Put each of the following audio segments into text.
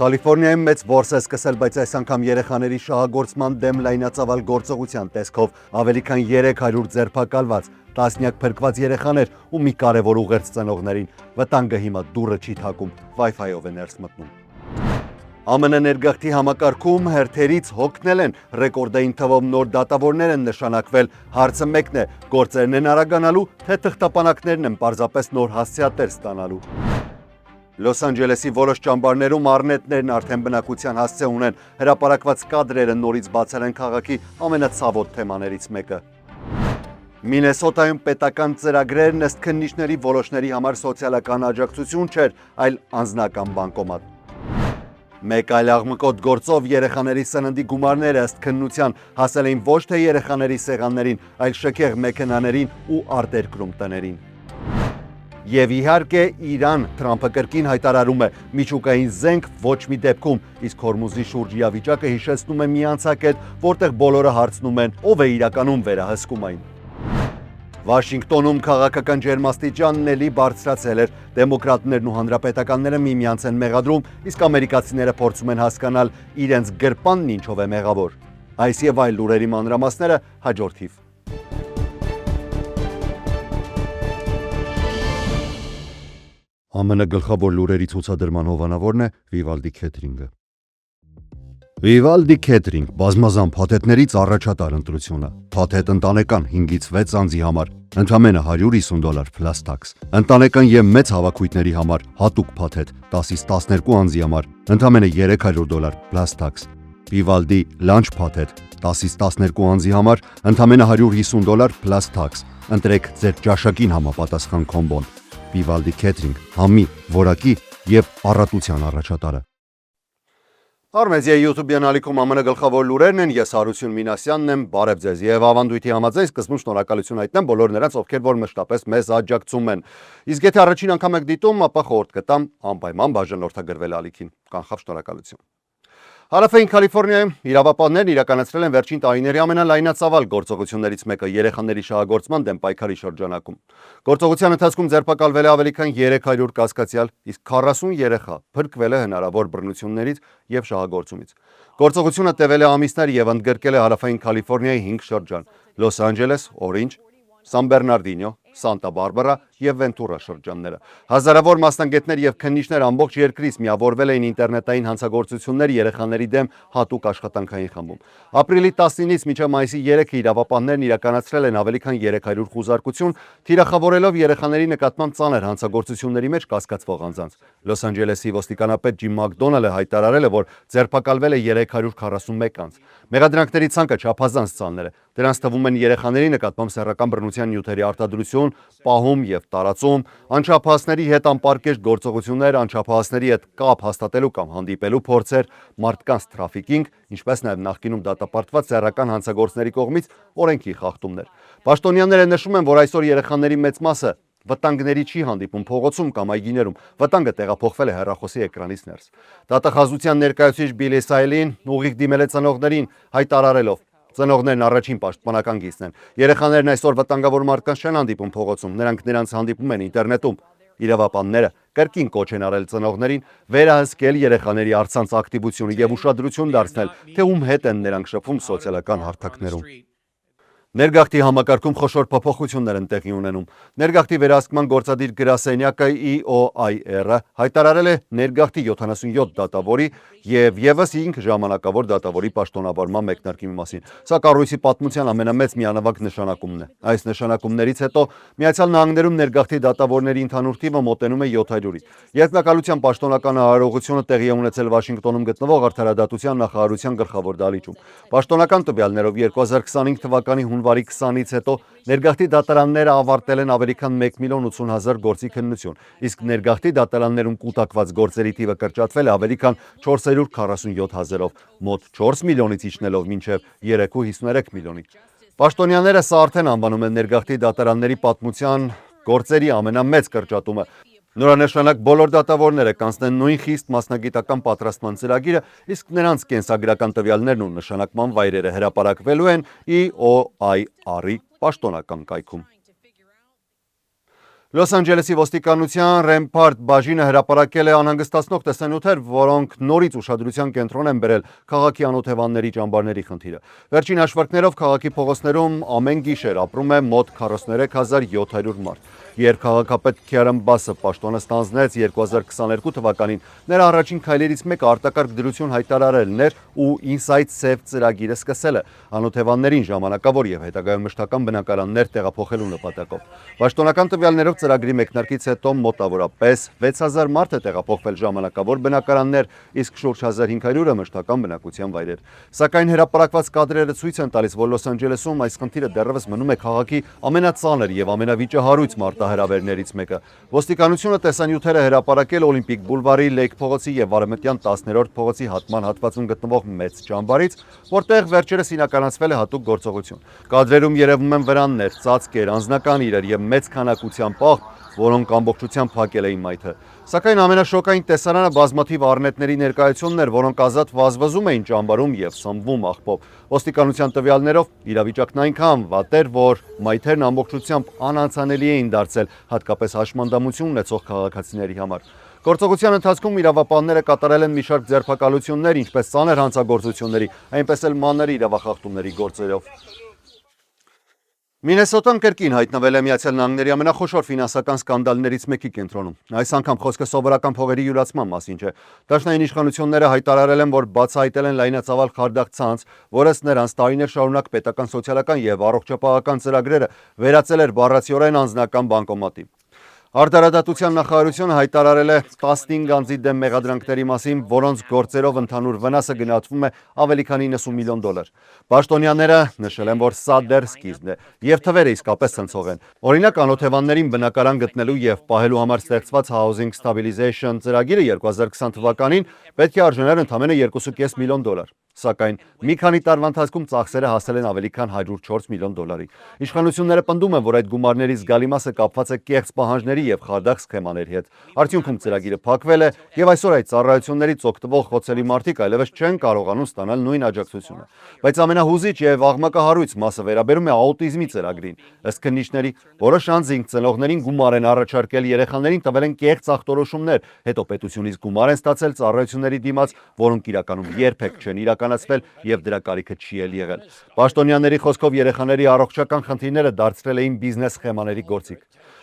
Կալիֆորնիայում մեծ որս է սկսել, բայց այս անգամ երեխաների շահագործման դեմ լայնածավալ գործողության տեսքով ավելի քան 300 ձերբակալված, տասնյակ փրկված երեխաներ ու մի կարևոր ուղերձ ծնողներին։ Վտանգը հիմա դուռը չի թակում, Wi-Fi-ով է ներս մտնում։ ԱՄՆ ներգաղթի համակարգում հերթերից հոգնել են, ռեկորդային թվով նոր դատավորներ են նշանակվել, հարցը մեկն է, գործերն են արագանալու, թե թղթապանակներն են պարզապես նոր հասցեատեր ստանալու։ Լոս Անջելեսի որոշ ճամբարներում առնետներն արդեն բնակության հասցե ունեն, հրապարակված կադրերը նորից բացել են քաղաքի ամենացավոտ թեմաներից մեկը։ Մինեսոտայում պետական ծրագրերն ըստ քննիչների որոշների համար սոցիալական աջակցություն չէր, այլ անձնական բանկոմատ։ Մեկ այլ աղմկոտ գործով երեխաների սննդի գումարները ըստ քննության հասել էին ոչ թե երեխաների սեղաններին, այլ շքեղ մեքենաներին ու արտերկրում տներին։ Եվ իհարկե Իրան, Թրամփը կրկին հայտարարում է միջուկային զենք ոչ մի դեպքում, իսկ Հորմուզի շուրջ իրավիճակը հիշեցնում է մի անցակետ, որտեղ բոլորը հարցնում են, ով է իրականում վերահսկում այն։ Վաշինգտոնում քաղաքական ջերմաստիճանն էլի բարձրացել էր, դեմոկրատներն ու հանրապետականները միմյանց են մեղադրում, իսկ ամերիկացիները փորձում են հասկանալ իրենց գրպանն ինչով է մեղավոր։ Այս եւ այլ լուրերի մանրամասները հաջորդիվ։ ԱՄՆ գլխավոր լուրերի ցուցադրման հովանավորն է Վիվալդի Քեթրինգը։ Վիվալդի Քեթրինգ բազմազան փաթեթներից առաջատար ընտրությունը։ Փաթեթ ընտանեկան 5-ից 6 անձի համար, ընդամենը $150 plus tax։ Ընտանեկան եւ մեծ հավաքույթների համար հատուկ փաթեթ 10-ից 12 անձի համար, ընդամենը $300 plus tax։ Վիվալդի լանչ փաթեթ 10-ից 12 անձի համար, ընդամենը $150 plus tax։ Ընտրեք ձեր ճաշակին համապատասխան կոմբոն։ Վիվալդի Քեթրինգ, համի, որակի եւ առատության առաջատարը։ Արմեզիայի YouTube-յան ալիքում ԱՄՆ գլխավոր լուրերն են, ես Հարություն Մինասյանն եմ, բարև ձեզ, եւ ավանդույթի համաձայն սկզբում շնորհակալություն հայտնեմ բոլոր նրանց, ովքեր որ մշտապես մեզ աջակցում են։ Իսկ եթե առաջին անգամ եք դիտում, ապա խորհուրդ կտամ անպայման բաժանորդագրվել ալիքին։ Կանխավ շնորհակալություն։ Հարավային Կալիֆորնիայում իրավապահներն իրականացրել են վերջին տարիների ամենալայնածավալ գործողություններից մեկը երեխաների շահագործման դեմ պայքարի շրջանակում։ Գործողության ընթացքում ձերբակալվել է ավելի քան 300 կասկածյալ, իսկ 40 երեխա փրկվել է հնարավոր բռնություններից եւ շահագործումից։ Գործողությունը տևել է ամիսներ եւ ընդգրկել է Հարավային Կալիֆորնիայի 5 շրջան՝ Լոս Անջելես, Օրինջ, Սան Բեռնարդինո, Սանտա Բարբարա եւ Վենտուրա շրջանները։ Հազարավոր մասնագետներ եւ քննիչներ ամբողջ երկրից միավորվել էին ինտերնետային հանցագործություններ երեխաների դեմ հատուկ աշխատանքային խմբում։ Ապրիլի 19-ից մինչև մայիսի 3-ը իրավապահներն իրականացրել են ավելի քան 300 խուզարկություն, թիրախավորելով երեխաների նկատմամբ ծանր հանցագործությունների մեջ կասկածվող անձանց։ Լոս Անջելեսի ոստիկանապետ Ջիմ Մակդոնալդը հայտարարել է, որ ձերբակալվել է 341 անձ։ Մեղադրանքների ցանկը չափազանց ծանր է։ Դրանց թվում են երեխաների նկատմամբ սեռական բռնության նյութերի արտադրություն, պահում եւ տարածում, անչափահասների հետ անպարկեշտ գործողություններ, անչափահասների հետ կապ հաստատելու կամ հանդիպելու փորձեր, մարդկանց թրաֆիկինգ, ինչպես նաեւ նախկինում դատապարտված սեռական հանցագործների կողմից օրենքի խախտումներ։ Պաշտոնյաները նշում են, որ այսօր երեխաների մեծ մասը վտանգների չի հանդիպում փողոցում կամ այգիներում, վտանգը տեղափոխվել է հեռախոսի էկրանից ներս։ Դատախազության ներկայացուցիչ Բիլի Սայլին ուղիղ դիմել է ծնողներին, հայտարարելով. Ծնողներն առաջին պաշտպանական գիծն են։ Երեխաներն այսօր վտանգավոր մարդկանց չեն հանդիպում փողոցում, նրանք նրանց հանդիպում են ինտերնետում։ Իրավապանները կրկին կոչ են արել ծնողներին վերահսկել երեխաների առցանց ակտիվությունը եւ ուշադրություն դարձնել, թե ում հետ են նրանք շփվում սոցիալական հարթակներում։ Ներգաղթի համակարգում խոշոր փոփոխություններ են տեղի ունենում։ Ներգաղթի վերահսկման գործադիր գրասենյակը EOIR-ը հայտարարել է ներգաղթի 77 դատավորի եւ եւս 5 ժամանակավոր դատավորի պաշտոնավարման մեկնարկի մասին։ Սա կառույցի պատմության ամենամեծ միանավակ նշանակումն է։ Այս նշանակումներից հետո Միացյալ Նահանգներում ներգաղթի դատավորների ընդհանուր թիվը մոտենում է 700-ի։ Երկնակալության պաշտոնական արարողությունը տեղի է ունեցել Վաշինգտոնում գտնվող Արդարադատության նախարարության գլխավոր դահլիճում։ Պաշտոնական տվյալներով 2025 թվականի հունվարի 20-ից հետո ներգաղթի դատարանները ավարտել են ավելի քան 1,80,000 գործի քննություն, իսկ ներգաղթի դատարաններում կուտակված գործերի թիվը կրճատվել է ավելի քան 447,000-ով, մոտ 4 միլիոնից իջնելով մինչև 3,53 միլիոնի։ Պաշտոնյաները սա արդեն անվանում են ներգաղթի դատարանների պատմության գործերի ամենամեծ կրճատումը։ Նորանշանակ բոլոր դատավորները կանցնեն նույն խիստ մասնագիտական պատրաստման ծրագիրը, իսկ նրանց կենսագրական տվյալներն ու նշանակման վայրերը հրապարակվելու են EOIR-ի պաշտոնական կայքում։ Լոս Անջելեսի ոստիկանության Ռեմփարդ բաժինը հրապարակել է անհանգստացնող տեսանյութեր, որոնք նորից ուշադրության կենտրոն են բերել քաղաքի անօթևանների ճամբարների խնդիրը։ Վերջին հաշվարկներով քաղաքի փողոցներում ամեն գիշեր ապրում է մոտ 43700 մարդ։ Երբ քաղաքապետ Քյարըմբասը պաշտոնը ստանձնեց 2022 թվականին, նրա առաջին քայլերից մեկը արտակարգ դրություն հայտարարելն էր ու Inside Safe ծրագիրը սկսելը անօթևաններին ժամանակավոր եւ հետագայում մշտական բնակարաններ տեղափոխելու նպատակով։ Պաշտոնական տվյալներով ծրագրի մեկնարկից հետո մոտավորապես 6000 մարդ է տեղափոխվել ժամանակավոր բնակարաններ, իսկ շուրջ 1500-ը մշտական բնակության վայրեր։ Սակայն հրապարակված կադրերը ցույց են տալիս, որ Լոս Անջելեսում այս խնդիրը դեռևս մնում է քաղաքի ամենածանր եւ ամենավիճահարույց մարտահրավերներից մեկը։ Ոստիկանությունը տեսանյութերը հրապարակել Օլիմպիկ բուլվարի, Լեյք փողոցի եւ Արևմտյան 10-րդ փողոցի հատման հատվածում գտնվող մեծ ճամբարից, որտեղ վերջերս իրականացվել է հատուկ գործողություն։ Կադրերում երևում են վրաններ, ծածկեր, անձնական իրեր եւ մեծ քանակությամբ աղբ, որոնք ամբողջությամբ փակել էին մայթը։ Սակայն ամենաշոկային տեսարանը բազմաթիվ առնետների ներկայությունն էր, որոնք ազատ վազվզում էին ճամբարում եւ սնվում աղբով։ Ոստիկանության տվյալներով իրավիճակն այնքան վատ էր, որ մայթերն ամբողջությամբ անանցանելի էին դարձել, հատկապես հաշմանդամություն ունեցող քաղաքացիների համար։ Գործողության ընթացքում իրավապահները կատարել են մի շարք ձերբակալություններ, ինչպես ծանր հանցագործությունների, այնպես էլ մանր իրավախախտումների գործերով։ Մինեսոտան կրկին հայտնվել է Միացյալ Նահանգների ամենախոշոր ֆինանսական սկանդալներից մեկի կենտրոնում։ Այս անգամ խոսքը սովորական փողերի յուրացման մասին չէ։ Դաշնային իշխանությունները հայտարարել են, որ բացահայտել են լայնածավալ խարդախ ցանց, որը նրանց տարիներ շարունակ պետական սոցիալական եւ առողջապահական ծրագրերը վերածել էր բառացիորեն անձնական բանկոմատի։ Արտարադատության նախարարությունը հայտարարել է 15 անձի դեմ մեղադրանքների մասին, որոնց գործերով ընդհանուր վնասը գնահատվում է ավելի քան 90 միլիոն դոլար։ Պաշտոնյաները նշել են, որ սա դեռ սկիզբն է, եւ թվերը իսկապես ցնցող են։ Օրինակ, անօթևաններին բնակարան գտնելու եւ պահելու համար ստեղծված Housing Stabilization ծրագիրը 2020 թվականին պետք է արժանար ընդամենը 2.5 միլիոն դոլար։ Սակայն մի քանի տարվա ընթացքում ծախսերը հասել են ավելի քան 104 միլիոն դոլարի։ Իշխանությունները պնդում են, որ այդ գումարների զգալի մասը կապված է կեղծ պահանջների եւ խարդախ սխեմաների հետ։ Արդյունքում ծրագիրը փակվել է եւ այսօր այդ ծառայություններից օգտվող խոցելի մարդիկ այլևս չեն կարողանում ստանալ նույն աջակցությունը։ Բայց ամենահուզիչ եւ աղմկահարույց մասը վերաբերում է աուտիզմի ծրագրին։ Ըստ քննիչների, որոշ անձինք ծնողներին գումար են առաջարկել, երեխաներին տվել են կեղծ ախտորոշումներ, հետո պետությունից գումար են ստացել ծառայությունների դիմաց, որոնք իրականում երբեք չեն իրականացվել եւ դրա կարիքը չի էլ եղել։ Պաշտոնյաների խոսքով երեխաների առողջական խնդիրները դարձրել էին բիզնես սխեմաների գործիք։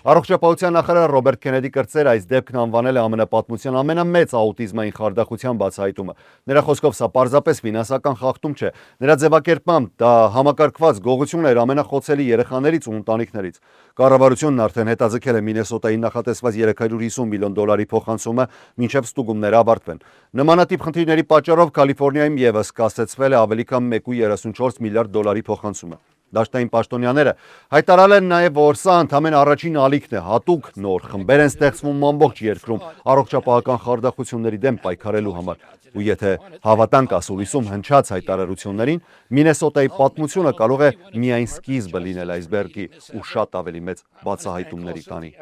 Առողջապահության նախարար Ռոբերտ Քենեդի կրծերը այս դեպքն անվանել է ԱՄՆ պատմության ամենամեծ աուտիզմային խարդախության բացահայտումը։ Նրա խոսքով սա պարզապես ֆինանսական խախտում չէ։ Նրա ձևակերպմամբ դա համակարգված գողություն էր ամենախոցելի երեխաներից ու ընտանիքներից։ Կառավարությունն արդեն հետաձգել է Մինեսոտայի նախատեսված 350 միլիոն դոլարի փոխանցումը, մինչև ստուգումները ավարտվեն։ Նմանատիպ խնդիրների պատճառով Կալիֆոռնիայում եւս կասեցվել է ավելի քան 1.34 միլիարդ դոլարի փոխանցումը։ Դաշնային պաշտոնյաները հայտարարել են նաև, որ սա ընդամենը առաջին ալիքն է, հատուկ նոր խմբեր են ստեղծվում ամբողջ երկրում առողջապահական խարդախությունների դեմ պայքարելու համար։ Ու եթե հավատանք ասուլիսում հնչած հայտարարություններին, Մինեսոտայի պատմությունը կարող է միայն սկիզբը լինել այսբերգի ու շատ ավելի մեծ բացահայտումների տանի։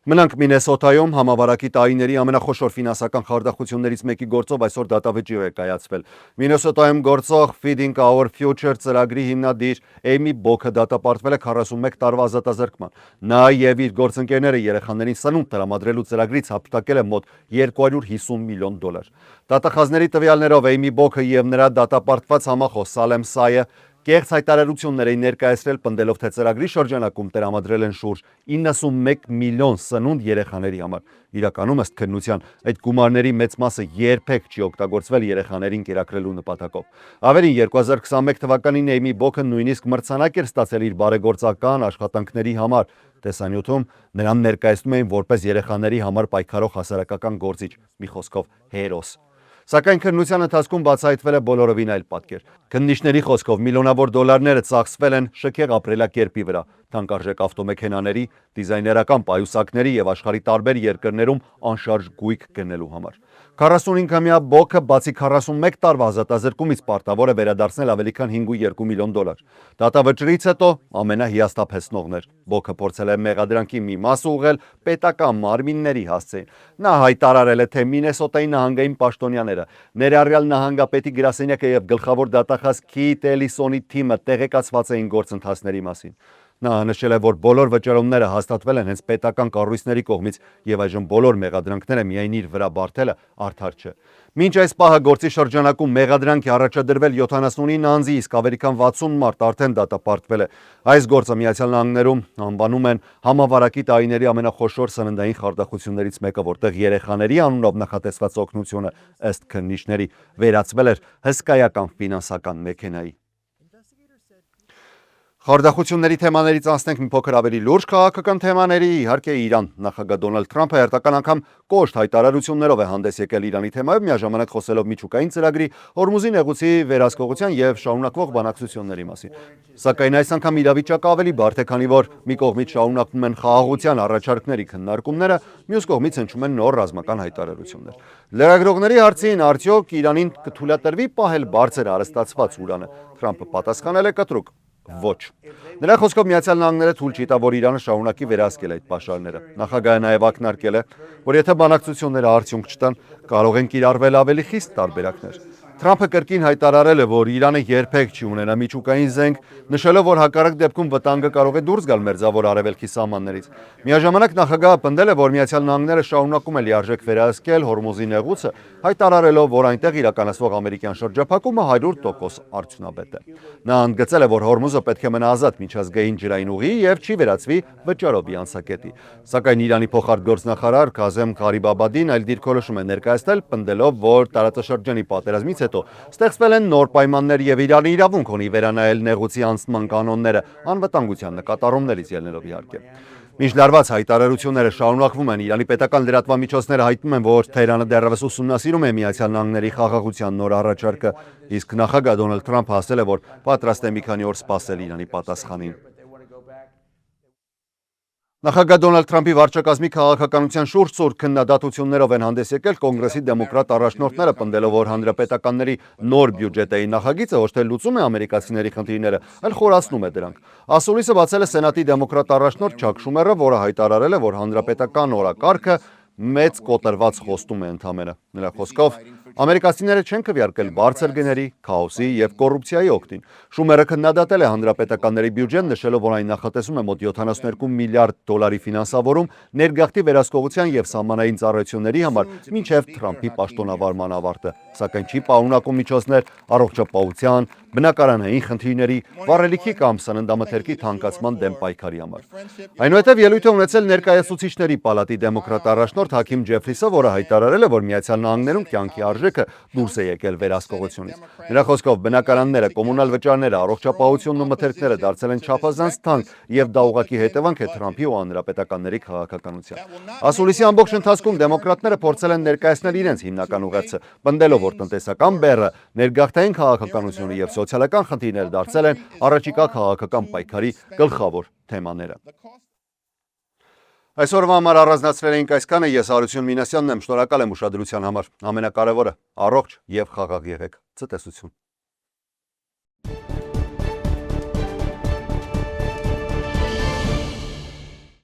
Մնանք Մինեսոտայում համավարակի տարիների ամենախոշոր ֆինանսական խարդախություններից մեկի գործով այսօր դատավճիռ է կայացվել։ Մինեսոտայում գործող Feeding Our Future ծրագրի հիմնադիր Էյմի Բոքը դատապարտվել է 41 տարվա ազատազրկման։ Նա եւ իր գործընկերները երեխաներին սնունդ տրամադրելու ծրագրից հափշտակել է մոտ 250 միլիոն դոլար։ Դատախազների տվյալներով Էյմի Բոքը եւ նրա դատապարտված համախոս Սալեմ Սայը կեղծ հայտարարություններ էին ներկայացրել, պնդելով, թե ծրագրի շրջանակում տրամադրել են շուրջ 91 միլիոն սնունդ երեխաների համար։ Իրականում ըստ քննության այդ գումարների մեծ մասը երբեք չի օգտագործվել երեխաներին կերակրելու նպատակով։ Ավելին 2021 թվականին Էյմի Բոքը նույնիսկ մրցանակ էր ստացել իր բարեգործական աշխատանքների համար։ Տեսանյութում նրան ներկայացնում էին որպես երեխաների համար պայքարող հասարակական գործիչ, մի խոսքով հերոս։ Սակայն քննության ընթացքում բացահայտվել է բոլորովին այլ պատկեր։ Քննիչների խոսքով միլիոնավոր դոլարները ծախսվել են շքեղ ապրելակերպի վրա, թանկարժեք ավտոմեքենաների, դիզայներական պայուսակների եւ աշխարհի տարբեր երկրներում անշարժ գույք գնելու համար։ 45-ամյա Բոքը բացի 41 տարվա ազատազրկումից պարտավոր է վերադարձնել ավելի քան 5.2 միլիոն դոլար։ Դատավճռից հետո ամենահիասթափեցնողն էր։ Բոքը փորձել է մեղադրանքի մի մասը ուղղել պետական մարմինների հասցեին։ Նա հայտարարել է, թե Մինեսոտայի նահանգային պաշտոնյաները, ներառյալ նահանգապետի գրասենյակը եւ գլխավոր դատախազ Քիթ Էլիսոնի թիմը տեղեկացված էին գործընթացների մասին։ Նա նշել է, որ բոլոր վճարումները հաստատվել են հենց պետական կառույցների կողմից եւ այժմ բոլոր մեղադրանքները միայն իր վրա բարթելը արդար չէ։ Մինչ այս պահը գործի շրջանակում մեղադրանք է առաջադրվել 79 անձի, իսկ ավելի քան 60 մարդ արդեն դատապարտվել է։ Այս գործը Միացյալ Նահանգներում անվանում են համավարակի տարիների ամենախոշոր սննդային խարդախություններից մեկը, որտեղ երեխաների անունով նախատեսված օգնությունը ըստ քննիչների վերածվել էր հսկայական ֆինանսական մեքենայի։ Խարդախությունների թեմաներից անցնենք մի փոքր ավելի լուրջ քաղաքական թեմաների, իհարկե Իրան։ Նախագահ Դոնալդ Թրամփը հերթական անգամ կոշտ հայտարարություններով է հանդես եկել Իրանի թեմայով, միաժամանակ խոսելով միջուկային ծրագրի, Հորմուզի նեղուցի վերահսկողության եւ շարունակվող բանակցությունների մասին։ Սակայն այս անգամ իրավիճակը ավելի բարդ է, քանի որ մի կողմից շարունակվում են խաղաղության առաջարկների քննարկումները, մյուս կողմից հնչում են նոր ռազմական հայտարարություններ։ Լրագրողների հարցին արդյոք Իրանին կթույլատրվի պահել բարձր հարստացված ուրանը, Թրամփը պատասխանել է կտրուկ. Ոչ։ Նրա խոսքով Միացյալ Նահանգները թույլ չի տա, որ Իրանը շարունակի վերահսկել այդ պաշարները։ Նախագահը նաև ակնարկել է, որ եթե բանակցությունները արդյունք չտան, կարող են կիրառվել ավելի խիստ տարբերակներ։ Թրամփը կրկին հայտարարել է, որ Իրանը երբեք չի ունենա միջուկային զենք, նշելով, որ հակառակ դեպքում վտանգը կարող է դուրս գալ Մերձավոր Արևելքի սահմաններից։ Միաժամանակ նախագահը պնդել է, որ Միացյալ Նահանգները շարունակում է լիարժեք վերահսկել Հորմուզի նեղուցը, հայտարարելով, որ այնտեղ իրականացվող ամերիկյան շրջափակումը 100% արդյունավետ է։ Նա ընդգծել է, որ Հորմուզը պետք է մնա ազատ միջազգային ջրային ուղի եւ չի վերածվի վճարովի անցակետի։ Սակայն Իրանի փոխարտգործնախարար Քազեմ Ղարիբաբադին այլ դիրքորոշում է ներկայացնել, պնդելով, որ տարածաշրջանի պատերազմից հետո ստեղծվել են նոր պայմաններ եւ Իրանի իրավունք ունի վերանայել նեղուցի անցման կանոնները, անվտանգության նկատառումներից ելնելով իհարկե։ Մինչ լարված հայտարարությունները շարունակվում են, Իրանի պետական լրատվամիջոցները հայտնում են, որ Թեհրանը դեռևս ուսումնասիրում է Միացյալ Նահանգների խաղաղության նոր առաջարկը, իսկ նախագահ Դոնալդ Թրամփը ասել է, որ պատրաստ է մի քանի օր սպասել Իրանի պատասխանին։ Նախագահ Դոնալդ Թրամփի վարչակազմի քաղաքականության շուրջ սուր քննադատություններով են հանդես եկել կոնգրեսի դեմոկրատ առաջնորդները, պնդելով, որ հանրապետականների նոր բյուջետային նախագիծը ոչ թե լուծում է ամերիկացիների խնդիրները, այլ խորացնում է դրանք։ Ասուլիսը բացել է Սենատի դեմոկրատ առաջնորդ Չակ Շումերը, որը հայտարարել է, որ հանրապետական օրակարգը մեծ կոտրված խոստում է ընդամենը։ Նրա խոսքով ամերիկացիները չեն քվեարկել բարձր գների, քաոսի եւ կոռուպցիայի օգտին։ Շումերը քննադատել է հանրապետականների բյուջեն, նշելով, որ այն նախատեսում է մոտ 72 միլիարդ դոլարի ֆինանսավորում ներգաղթի վերահսկողության եւ սահմանային ծառայությունների համար մինչեւ Թրամփի պաշտոնավարման ավարտը, սակայն չի պարունակում միջոցներ առողջապահության, բնակարանային խնդիրների, վառելիքի կամ սննդամթերքի թանկացման դեմ պայքարի համար։ Այնուհետև ելույթ է ունեցել ներկայացուցիչների պալատի դեմոկրատ առաջնորդ Հաքիմ Ջեֆրիսը, որը հայտարարել է, որ Միացյալ Նահանգներում կյանքի արժեքը դուրս է եկել վերահսկողությունից։ Նրա խոսքով բնակարանները, կոմունալ վճարները, առողջապահությունն ու մթերքները դարձել են չափազանց թանկ եւ դա ուղղակի հետևանք է Թրամփի ու հանրապետականների քաղաքականության։ Ասուլիսի ամբողջ ընթացքում դեմոկրատները փորձել են ներկայացնել իրենց հիմնական ուղերձը, պնդելով, որ տնտեսական բեռը, ներգաղթային քաղաքականությունը եւ սոցիալական խնդիրները դարձել են առաջիկա քաղաքական պայքարի գլխավոր թեմաները։ Այսօրվա համար առանձնացրել էինք այսքանը, ես Հարություն Մինասյանն եմ, շնորհակալ եմ ուշադրության համար։ Ամենակարևորը՝ առողջ եւ խաղաղ եղեք։ Ցտեսություն։